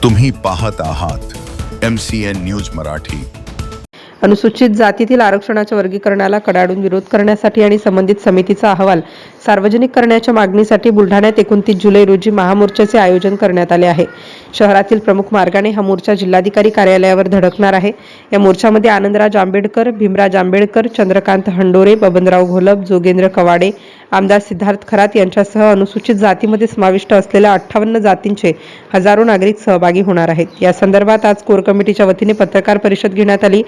तुम्ही पाहत आहात MCN न्यूज मराठी। अनुसूचित जातीतील आरक्षणाच्या वर्गीकरणाला कडाडून विरोध करण्यासाठी आणि संबंधित समितीचा अहवाल सार्वजनिक करण्याच्या मागणीसाठी बुलढाण्यात 29 जुलै रोजी महामोर्चाचे आयोजन करण्यात आले आहे। शहरातील प्रमुख मार्गाने हा मोर्चा जिल्हाधिकारी कार्यालयावर धडकणार आहे। या मोर्चामध्ये आनंदराज आंबेडकर, भीमराज आंबेडकर, चंद्रकांत हंडोरे, बबनराव घोलप, जोगेंद्र कवाडे, आमदार सिद्धार्थ खरात यांच्यासह अनुसूचित जातीमध्ये समाविष्ट असलेल्या 58 जातींचे हजारो नागरिक सहभागी होणार आहेत। या संदर्भात आज कोर कमिटीच्या वतीने पत्रकार परिषद घेण्यात आली।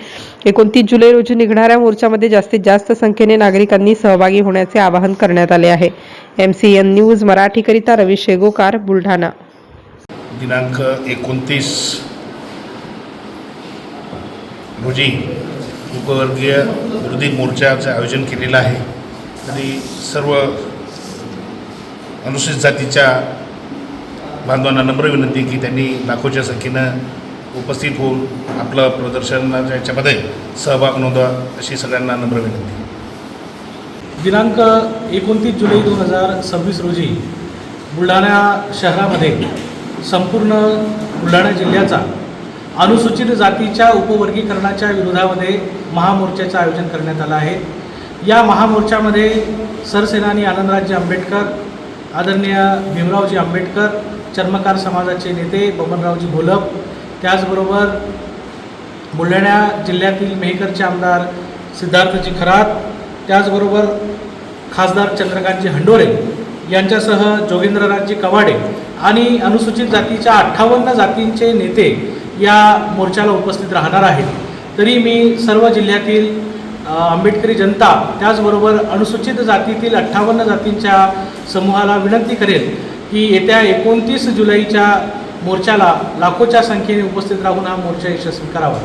29 जुलै रोजी निघणाऱ्या मोर्चामध्ये जास्तीत जास्त संख्येने नागरिकांनी सहभागी होण्याचे आवाहन करण्यात आले आहे। MCN न्यूज मराठीकरिता रवी शेगोकार, बुलढाणा। दिनांक 29 रोजी उपवर्गीय विरोधी मोर्चाचं आयोजन केलेलं आहे। तरी सर्व अनुसूचित जातीच्या बांधवांना नम्र विनंती की त्यांनी लाखोच्या संख्येनं उपस्थित होऊन आपलं प्रदर्शनाच्या याच्यामध्ये सहभाग नोंदवा अशी सगळ्यांना नम्र विनंती। दिनांक 29 जुलै 2026 रोजी बुलढाणा शहरामध्ये संपूर्ण बुलढाणा जिल्ह्याचा अनुसूचित जातीच्या उपवर्गीकरणाच्या विरोधामध्ये महामोर्चाचं आयोजन करण्यात आलं आहे। या महामोर्चामध्ये सरसेनानी आनंदराज आंबेडकर, आदरणीय भीमरावजी आंबेडकर, चर्मकार समाजाचे नेते बबनरावजी घोलप, त्याचबरोबर बुलढाणा जिल्ह्यातील मेहकरचे आमदार सिद्धार्थजी खरात, त्याचबरोबर खासदार चंद्रकांतजी हंडोरे यांच्यासह जोगेंद्रराजजी कवाडे आणि अनुसूचित जातीच्या 58 जातींचे नेते या मोर्चाला उपस्थित राहणार आहेत। तरी मी सर्व जिल्ह्यातील आंबेडकरी जनता त्याचबरोबर अनुसूचित जातीतील 58 जातींच्या समूहाला विनंती करेल की येत्या 29 जुलैच्या मोर्चाला लाखोच्या संख्येने उपस्थित राहून हा मोर्चा यशस्वी करावा।